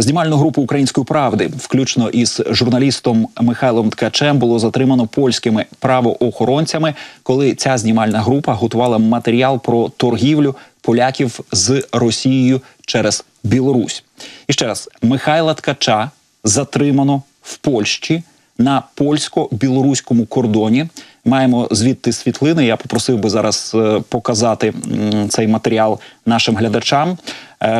Знімальну групу «Української правди», включно із журналістом Михайлом Ткачем, було затримано польськими правоохоронцями, коли ця знімальна група готувала матеріал про торгівлю поляків з Росією через Білорусь. І ще раз, Михайла Ткача затримано в Польщі на польсько-білоруському кордоні. Маємо звідти світлини. Я попросив би зараз показати цей матеріал нашим глядачам.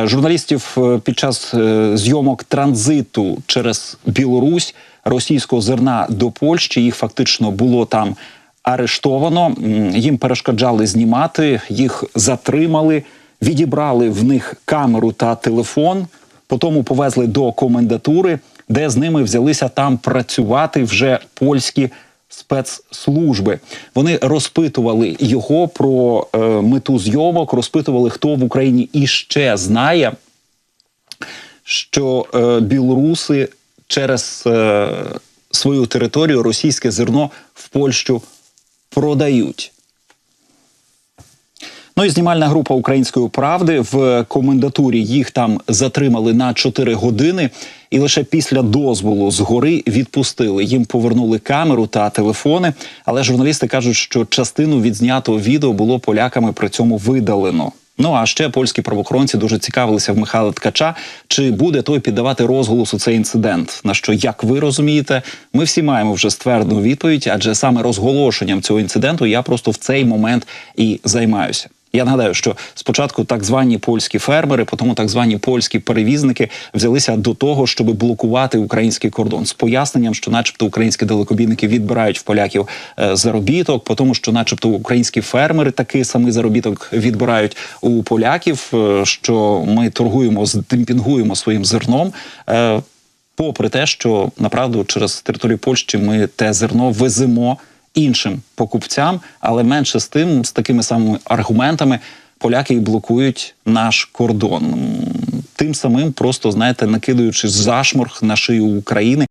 Журналістів під час зйомок транзиту через Білорусь російського зерна до Польщі, їх фактично було там арештовано. Їм перешкоджали знімати, їх затримали, відібрали в них камеру та телефон, потім повезли до комендатури, де з ними взялися там працювати вже польські спецслужби. Вони розпитували його про мету зйомок, розпитували, хто в Україні іще знає, що білоруси через свою територію російське зерно в Польщу продають. Ну і знімальна група «Української правди» в комендатурі їх там затримали на 4 години і лише після дозволу згори відпустили. Їм повернули камеру та телефони, але журналісти кажуть, що частину відзнятого відео було поляками при цьому видалено. Ну, а ще польські правоохоронці дуже цікавилися в Михайла Ткача, чи буде той піддавати розголосу цей інцидент. На що, як ви розумієте, ми всі маємо вже ствердну відповідь, адже саме розголошенням цього інциденту я просто в цей момент і займаюся. Я нагадаю, що спочатку так звані польські фермери, потім так звані польські перевізники взялися до того, щоб блокувати український кордон з поясненням, що начебто українські далекобійники відбирають в поляків заробіток, потім, що начебто українські фермери такий самий заробіток відбирають у поляків, що ми торгуємо, демпінгуємо своїм зерном, попри те, що, направду, через територію Польщі ми те зерно веземо іншим покупцям, але менше з тим, з такими самими аргументами, поляки блокують наш кордон. Тим самим просто, знаєте, накидуючи зашморг на шию України